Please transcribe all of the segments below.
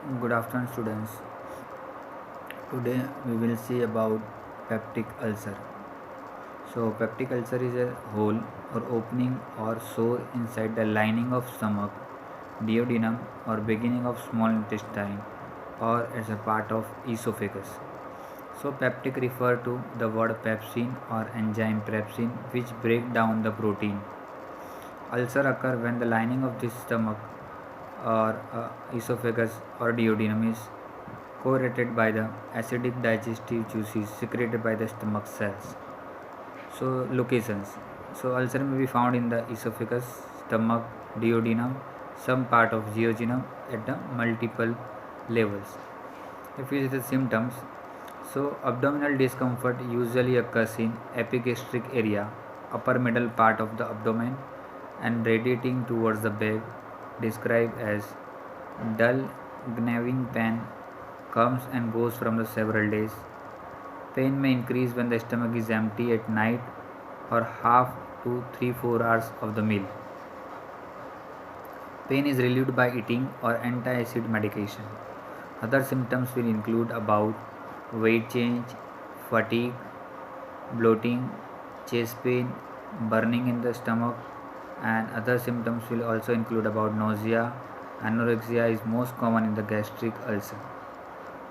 Good afternoon, students. Today we will see about peptic ulcer. So, peptic ulcer is a hole or opening or sore inside the lining of stomach, duodenum, or beginning of small intestine, or as a part of esophagus. So, peptic refer to the word pepsin or enzyme pepsin, which break down the protein. Ulcer occur when the lining of the stomach or esophagus or duodenum is correlated by the acidic digestive juices secreted by the stomach cells. So, locations. So, ulcer may be found in the esophagus, stomach, duodenum, some part of jejunum at the multiple levels. If you see the symptoms, so abdominal discomfort usually occurs in epigastric area, upper middle part of the abdomen, and radiating towards the back, described as dull gnawing pain, comes and goes from the several days. Pain may increase when the stomach is empty at night or half to 3-4 hours of the meal. Pain is relieved by eating or anti-acid medication. Other symptoms will include about weight change, fatigue, bloating, chest pain, burning in the stomach, and other symptoms will also include about nausea. Anorexia is most common in the gastric ulcer.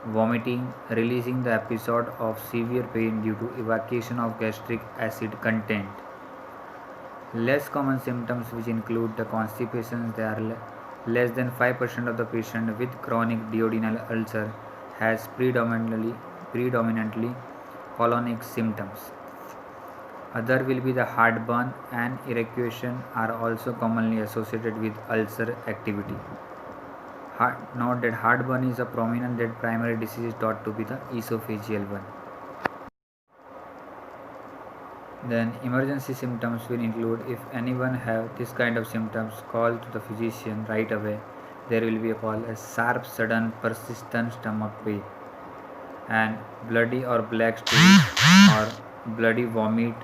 Vomiting, releasing the episode of severe pain due to evacuation of gastric acid content. Less common symptoms which include the constipation, they are less than 5% of the patient with chronic duodenal ulcer has predominantly colonic symptoms. Other will be the heartburn and evacuation are also commonly associated with ulcer activity. Note that heartburn is a prominent that primary disease is thought to be the esophageal one. Then emergency symptoms will include if anyone have this kind of symptoms, call to the physician right away. There will be a call a sharp, sudden, persistent stomach pain and bloody or black stool or bloody vomit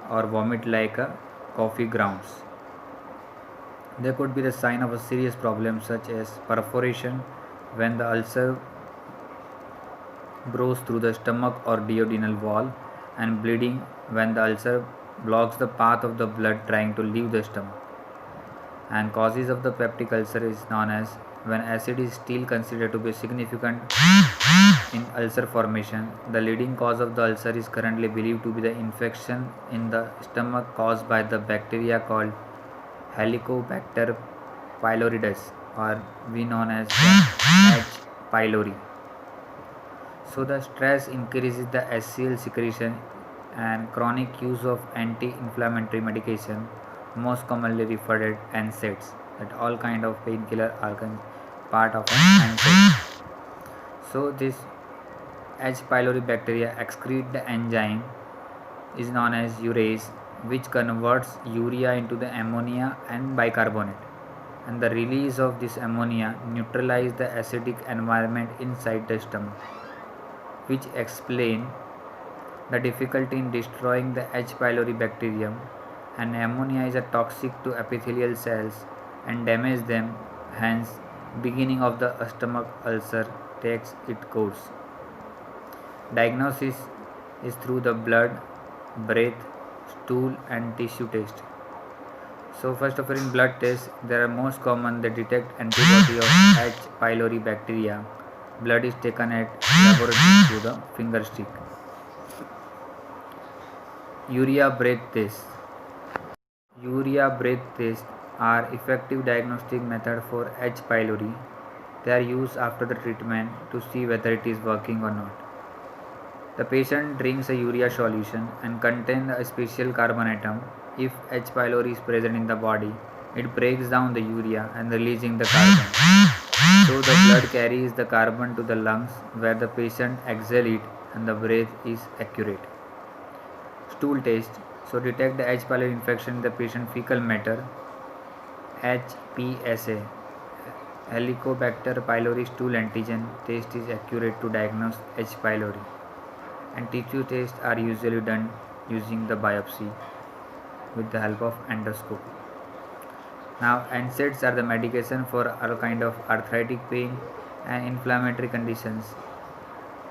or vomit like a coffee grounds. There could be the sign of a serious problem such as perforation when the ulcer burrows through the stomach or duodenal wall, and bleeding when the ulcer blocks the path of the blood trying to leave the stomach. And causes of the peptic ulcer is known as when acid is still considered to be significant in ulcer formation. The leading cause of the ulcer is currently believed to be the infection in the stomach caused by the bacteria called Helicobacter pylori or we known as H. pylori. So the stress increases the HCl secretion and chronic use of anti-inflammatory medication, most commonly referred as NSAIDs, that all kind of painkiller are part of an NSAID. So this H. pylori bacteria excrete the enzyme is known as urease, which converts urea into the ammonia and bicarbonate, and the release of this ammonia neutralizes the acidic environment inside the stomach, which explain the difficulty in destroying the H. pylori bacterium. And ammonia is a toxic to epithelial cells and damage them, hence beginning of the stomach ulcer takes its course. Diagnosis is through the blood, breath, stool and tissue test. So first of all, in blood test there are most common they detect antibody of H. pylori bacteria. Blood is taken at laboratory through the finger stick. Urea breath test. Urea breath tests are effective diagnostic method for H. pylori. They are used after the treatment to see whether it is working or not. The patient drinks a urea solution and contain a special carbon atom. If H. pylori is present in the body, it breaks down the urea and releasing the carbon. So the blood carries the carbon to the lungs where the patient exhales it and the breath is accurate. Stool test. So detect the H. pylori infection in the patient fecal matter. HPSA. Helicobacter pylori stool antigen test is accurate to diagnose H. pylori. And tissue tests are usually done using the biopsy with the help of endoscopy. Now NSAIDs are the medication for all kind of arthritic pain, and inflammatory conditions.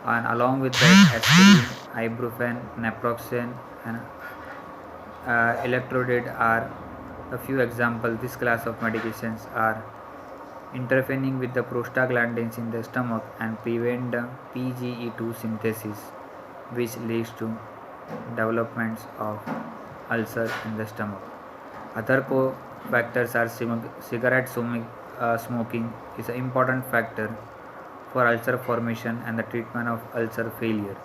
And along with that, aspirin, ibuprofen, naproxen, and electrolide are a few examples. This class of medications are interfering with the prostaglandins in the stomach and prevent the PGE2 synthesis, which leads to developments of ulcer in the stomach. Other co-factors are cigarette smoking is an important factor for ulcer formation and the treatment of ulcer failure.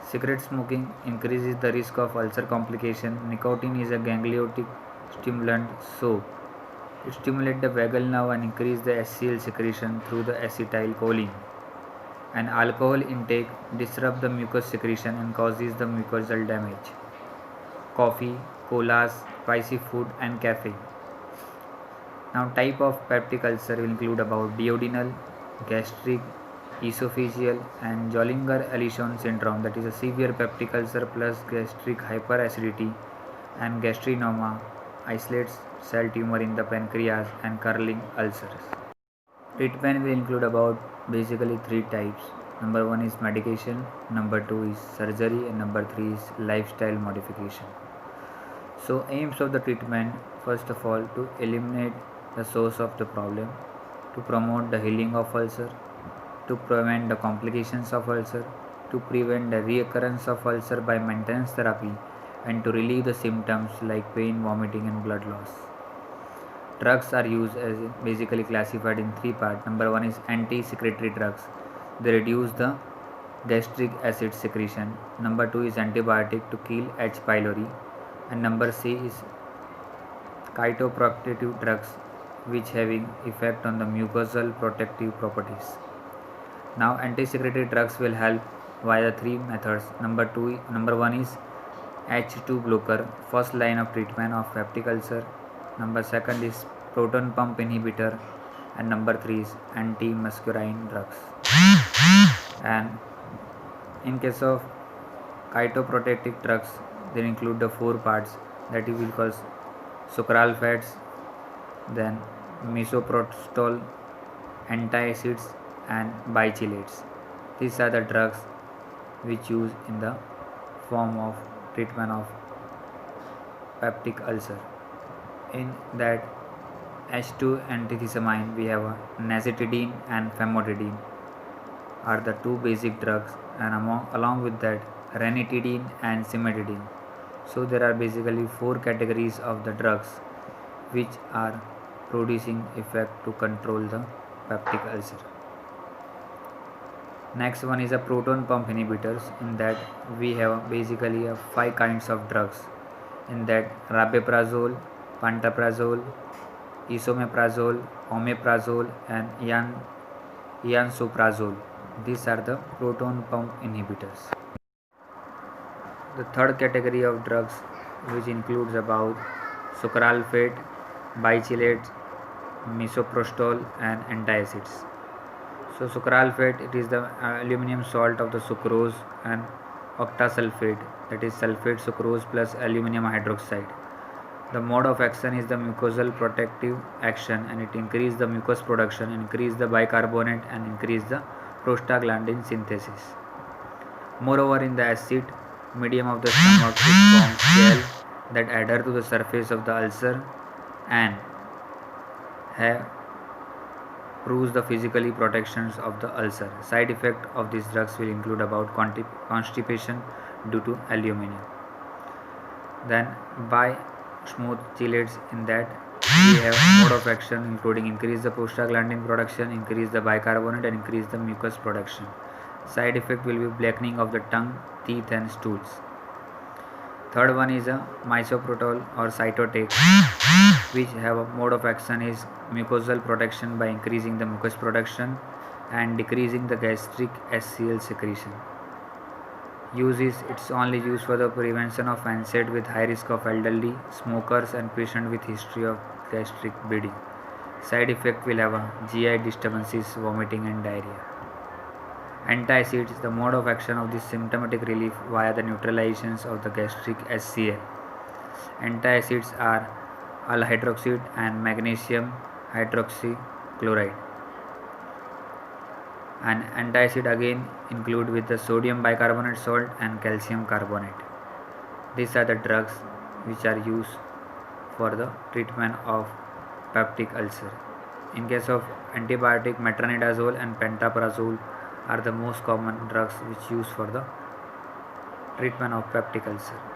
Cigarette smoking increases the risk of ulcer complication. Nicotine is a gangliotic stimulant, so it stimulates the vagal nerve and increases the HCl secretion through the acetylcholine. And alcohol intake disrupts the mucus secretion and causes the mucosal damage. Coffee, colas, spicy food, and caffeine. Now, type of peptic ulcer will include about duodenal, gastric, esophageal, and Zollinger-Ellison syndrome, that is a severe peptic ulcer plus gastric hyperacidity, and gastrinoma, isolates cell tumor in the pancreas, and curling ulcers. Treatment will include about basically three types. Number one is medication, number two is surgery, and number three is lifestyle modification. So, aims of the treatment, first of all, to eliminate the source of the problem, to promote the healing of ulcer, to prevent the complications of ulcer, to prevent the reoccurrence of ulcer by maintenance therapy, and to relieve the symptoms like pain, vomiting, and blood loss. Drugs are used as basically classified in three parts. Number one is anti-secretory drugs. They reduce the gastric acid secretion. Number two is antibiotic to kill H. pylori, and number C is cytoprotective drugs, which having effect on the mucosal protective properties. Now, anti-secretory drugs will help via three methods. Number one is H2 blocker, first line of treatment of peptic ulcer. Number second is proton pump inhibitor, and number three is anti-muscarine drugs. And in case of cytoprotective drugs, they include the four parts that we will call sucralfates, then misoprostol, antacids, and bichelates. These are the drugs which use in the form of treatment of peptic ulcer. In that H2 antihistamine, we have nazitidine and famotidine are the two basic drugs, and along with that ranitidine and cimetidine. So there are basically four categories of the drugs which are producing effect to control the peptic ulcer. Next one is a proton pump inhibitors. In that we have basically five kinds of drugs. In that rabeprazole, pantoprazole, esomeprazole, omeprazole, and lansoprazole. These are the proton pump inhibitors. The third category of drugs, which includes about sucralfate, bichelates, misoprostol, and antacids. So sucralfate, it is the aluminum salt of the sucrose, and octasulfate, that is sulfate sucrose plus aluminum hydroxide. The mode of action is the mucosal protective action, and it increases the mucus production, increase the bicarbonate, and increase the prostaglandin synthesis. Moreover, in the acid medium of the stomach, it forms gel that adhere to the surface of the ulcer and have proves the physically protections of the ulcer. Side effect of these drugs will include about constipation due to aluminum. Then by smooth chelates, in that we have mode of action including increase the prostaglandin production, increase the bicarbonate, and increase the mucus production. Side effect will be blackening of the tongue, teeth, and stools. Third one is a misoprostol or cytotec, which have a mode of action is mucosal protection by increasing the mucus production and decreasing the gastric HCl secretion. Use is it's only used for the prevention of NSAID with high risk of elderly, smokers, and patient with history of gastric bleeding. Side effect will have a GI disturbances, vomiting, and diarrhea. Antacids, the mode of action of this symptomatic relief via the neutralizations of the gastric HCl. Antacids are alhydroxide and magnesium hydroxychloride. And antacid again include with the sodium bicarbonate salt and calcium carbonate. These are the drugs which are used for the treatment of peptic ulcer. In case of antibiotic, metronidazole and pantoprazole are the most common drugs which used for the treatment of peptic ulcer.